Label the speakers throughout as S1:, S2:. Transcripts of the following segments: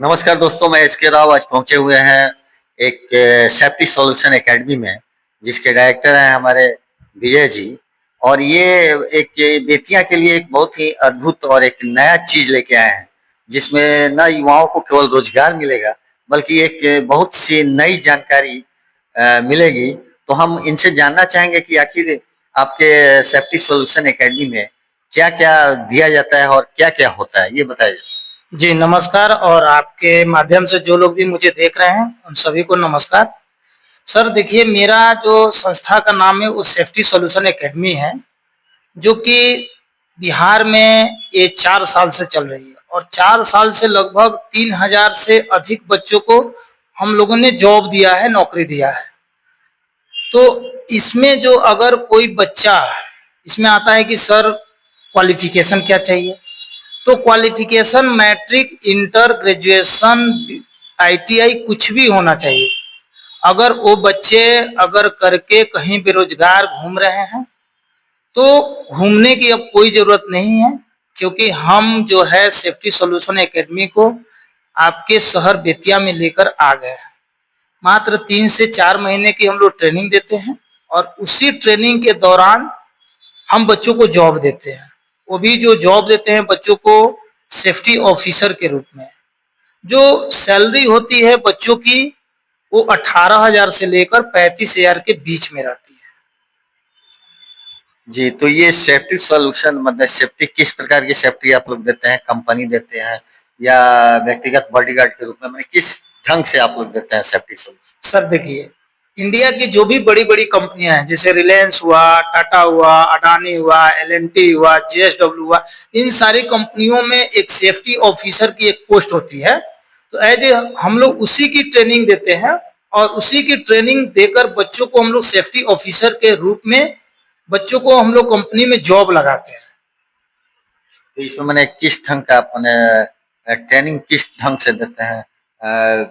S1: नमस्कार दोस्तों, मैं एस के राव आज पहुंचे हुए हैं एक सेफ्टी सॉल्यूशन एकेडमी में, जिसके डायरेक्टर हैं हमारे विजय जी। और ये एक बेटियां के लिए एक बहुत ही अद्भुत और एक नया चीज लेके आए हैं, जिसमें न युवाओं को केवल रोजगार मिलेगा बल्कि एक बहुत सी नई जानकारी मिलेगी। तो हम इनसे जानना चाहेंगे कि आखिर आपके सेफ्टी सॉल्यूशन एकेडमी में क्या क्या दिया जाता है और क्या क्या होता है, ये बताइए।
S2: जी नमस्कार। और आपके माध्यम से जो लोग भी मुझे देख रहे हैं उन सभी को नमस्कार। सर देखिए, मेरा जो संस्था का नाम है वो सेफ्टी सॉल्यूशन एकेडमी है, जो कि बिहार में ये 4 साल से चल रही है और 4 साल से लगभग 3000 से अधिक बच्चों को हम लोगों ने जॉब दिया है, नौकरी दिया है। तो इसमें जो अगर कोई बच्चा इसमें आता है कि सर क्वालिफिकेशन क्या चाहिए, तो qualification matric, inter, graduation, ITI कुछ भी होना चाहिए। अगर वो बच्चे अगर करके कहीं बेरोजगार घूम रहे हैं तो घूमने की अब कोई जरूरत नहीं है, क्योंकि हम जो है सेफ्टी सॉल्यूशन एकेडमी को आपके शहर बेतिया में लेकर आ गए हैं। मात्र 3 से 4 महीने की हम लोग ट्रेनिंग देते हैं और उसी ट्रेनिंग के दौरान हम बच्चों को जॉब देते हैं। वो भी जो जॉब देते हैं बच्चों को सेफ्टी ऑफिसर के रूप में। जो सैलरी होती है बच्चों की वो 18,000 से लेकर 35,000 के बीच में रहती है।
S1: जी, तो ये सेफ्टी सॉल्यूशन मतलब सेफ्टी किस प्रकार की सेफ्टी आप लोग देते हैं? कंपनी देते हैं या व्यक्तिगत बॉडीगार्ड के रूप में, मतलब किस ढंग से आप लोग देते हैं सेफ्टी सॉल्यूशन?
S2: सर देखिए, इंडिया की जो भी बड़ी बड़ी कंपनियां हैं, जैसे रिलायंस हुआ, टाटा हुआ, अडानी हुआ, एलएनटी हुआ, जेएसडब्ल्यू हुआ, इन सारी कंपनियों में एक सेफ्टी ऑफिसर की एक पोस्ट होती है। तो एज ए हम लोग उसी की ट्रेनिंग देते हैं और उसी की ट्रेनिंग देकर बच्चों को हम लोग सेफ्टी ऑफिसर के रूप में बच्चों को हम लोग कंपनी में जॉब लगाते हैं।
S1: तो इसमें मैंने किस ढंग का अपने ट्रेनिंग किस ढंग से देते हैं?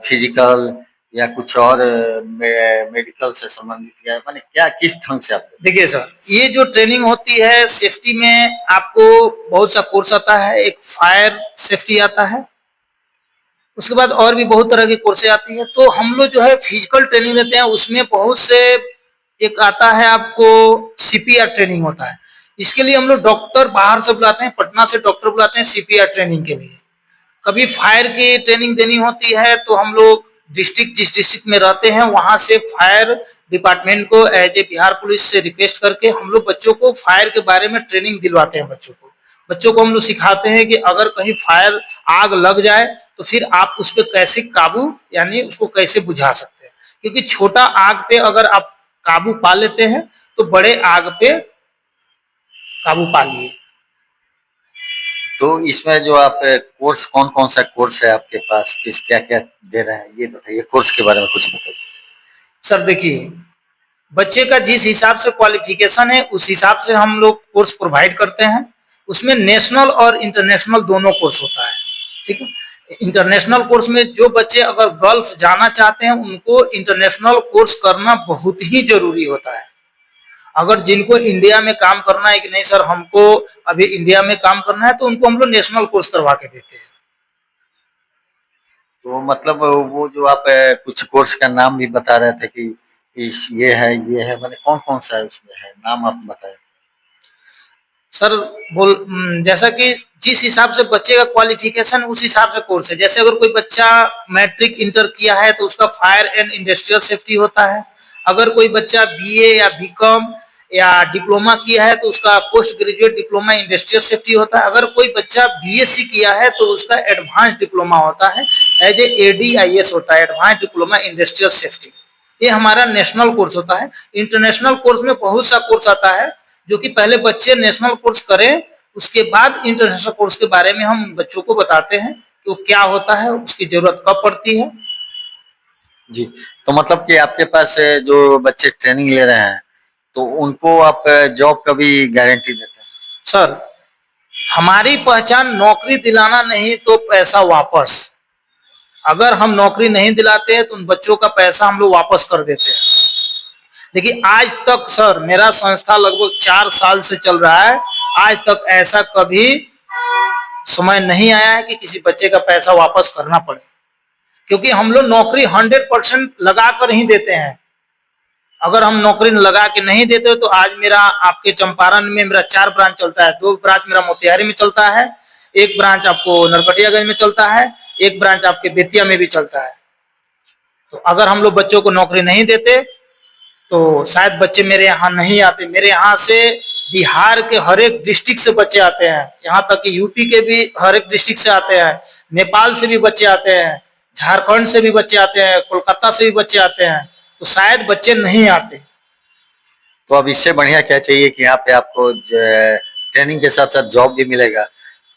S1: फिजिकल या कुछ और मेडिकल से संबंधित, या मैंने क्या किस ढंग से आप देते हैं?
S2: देखिए सर, ये जो ट्रेनिंग होती है सेफ्टी में, आपको बहुत सा कोर्स आता है। एक फायर सेफ्टी आता है, उसके बाद और भी बहुत तरह की कोर्सें आती है। तो हम लोग जो है फिजिकल ट्रेनिंग देते हैं, उसमें बहुत से एक आता है आपको सीपीआर ट्रेनिंग होता है। इसके लिए हम लोग डॉक्टर बाहर से बुलाते हैं, पटना से डॉक्टर बुलाते हैं सीपीआर ट्रेनिंग के लिए। कभी फायर की ट्रेनिंग देनी होती है तो हम लोग डिस्ट्रिक्ट, जिस डिस्ट्रिक्ट में रहते हैं वहां से फायर डिपार्टमेंट को एज ए बिहार पुलिस से रिक्वेस्ट करके हम लोग बच्चों को फायर के बारे में ट्रेनिंग दिलवाते हैं। बच्चों को हम लोग सिखाते हैं कि अगर कहीं फायर आग लग जाए तो फिर आप उस पर कैसे काबू, यानी उसको कैसे बुझा सकते हैं। क्योंकि छोटा आग पे अगर आप काबू पा लेते हैं तो बड़े आग पे काबू पा लिए।
S1: तो इसमें जो आप कोर्स, कौन कौन सा कोर्स है आपके पास, किस क्या क्या दे रहे हैं, ये बताइए। कोर्स के बारे में कुछ बताइए।
S2: सर देखिए, बच्चे का जिस हिसाब से क्वालिफिकेशन है उस हिसाब से हम लोग कोर्स प्रोवाइड करते हैं। उसमें नेशनल और इंटरनेशनल दोनों कोर्स होता है। ठीक है, इंटरनेशनल कोर्स में जो बच्चे अगर गल्फ जाना चाहते हैं उनको इंटरनेशनल कोर्स करना बहुत ही जरूरी होता है। अगर जिनको इंडिया में काम करना है कि नहीं सर हमको अभी इंडिया में काम करना है, तो उनको हम लोग नेशनल कोर्स करवा के देते हैं।
S1: तो मतलब वो जो आप कुछ कोर्स का नाम भी बता रहे थे कि ये है, मैंने कौन कौन सा है उसमें है, नाम आप बताए।
S2: सर जैसा कि जिस हिसाब से बच्चे का क्वालिफिकेशन उस हिसाब से कोर्स है। जैसे अगर कोई बच्चा मैट्रिक इंटर किया है तो उसका फायर एंड इंडस्ट्रियल सेफ्टी होता है। अगर कोई बच्चा बीए या बीकॉम या डिप्लोमा किया है तो उसका post graduate diploma industrial safety होता है। अगर कोई बच्चा बीएससी किया है तो उसका एडवांस डिप्लोमा होता है, एज ए एडीआईएस होता है, एडवांस डिप्लोमा इंडस्ट्रियल सेफ्टी। ये हमारा नेशनल कोर्स होता है। इंटरनेशनल कोर्स में बहुत सा कोर्स आता है, जो कि पहले बच्चे नेशनल कोर्स करें, उसके बाद इंटरनेशनल कोर्स के बारे में हम बच्चों को बताते हैं कि वो क्या होता है, उसकी जरूरत कब पड़ती है।
S1: जी, तो मतलब कि आपके पास जो बच्चे ट्रेनिंग ले रहे हैं तो उनको आप जॉब का भी गारंटी देते हैं?
S2: सर हमारी पहचान नौकरी दिलाना नहीं तो पैसा वापस। अगर हम नौकरी नहीं दिलाते हैं तो उन बच्चों का पैसा हम लोग वापस कर देते हैं। देखिए आज तक सर मेरा संस्था लगभग 4 साल से चल रहा है, आज तक ऐसा कभी समय नहीं आया है कि किसी बच्चे का पैसा वापस करना पड़े। क्योंकि हम लोग नौकरी 100% लगा कर ही देते हैं। अगर हम नौकरी लगा के नहीं देते तो आज मेरा आपके चंपारण में मेरा 4 ब्रांच चलता है। 2 ब्रांच मेरा मोतिहारी में चलता है, 1 ब्रांच आपको नरकटियागंज में चलता है, 1 ब्रांच आपके बेतिया में भी चलता है। तो अगर हम लोग बच्चों को नौकरी नहीं देते तो शायद बच्चे मेरे यहाँ नहीं आते। मेरे यहाँ से बिहार के हर एक डिस्ट्रिक्ट से बच्चे आते हैं, यहाँ तक कि यूपी के भी हर एक डिस्ट्रिक्ट से आते हैं, नेपाल से भी बच्चे आते हैं, झारखंड से भी बच्चे आते हैं, कोलकाता से भी बच्चे आते हैं। तो शायद बच्चे नहीं आते।
S1: तो अब इससे बढ़िया क्या चाहिए कि यहाँ पे आपको ट्रेनिंग के साथ साथ जॉब भी मिलेगा।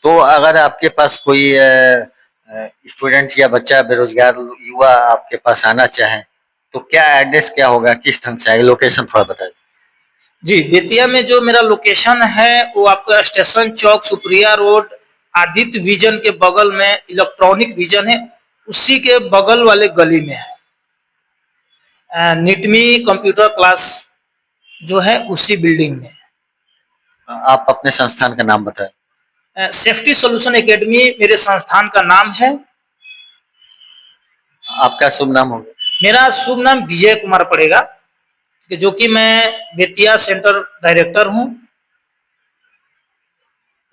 S1: तो अगर आपके पास कोई स्टूडेंट या बच्चा बेरोजगार युवा आपके पास आना चाहे तो क्या एड्रेस क्या होगा, किस ढंग से आएगा, लोकेशन थोड़ा बताइए।
S2: जी, बेतिया में जो मेरा लोकेशन है वो आपका स्टेशन चौक सुप्रिया रोड आदित्य विजन के बगल में इलेक्ट्रॉनिक विजन है, उसी के बगल वाले गली में है। निटमी कंप्यूटर क्लास जो है उसी बिल्डिंग में।
S1: आप अपने संस्थान का नाम बताएं।
S2: सेफ्टी सॉल्यूशन एकेडमी मेरे संस्थान का नाम है।
S1: आपका शुभ नाम होगा?
S2: मेरा शुभ नाम विजय कुमार पड़ेगा, जो कि मैं बेतिया सेंटर डायरेक्टर हूँ।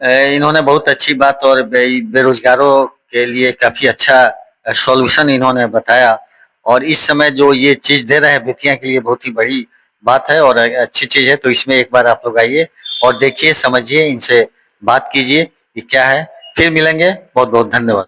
S1: इन्होंने बहुत अच्छी बात और बेरोजगारों के लिए काफी अच्छा सॉल्यूशन इन्होंने बताया और इस समय जो ये चीज दे रहे हैं बेतिया के लिए बहुत ही बड़ी बात है और अच्छी चीज है। तो इसमें एक बार आप लोग आइए और देखिए, समझिए, इनसे बात कीजिए कि क्या है। फिर मिलेंगे। बहुत बहुत धन्यवाद।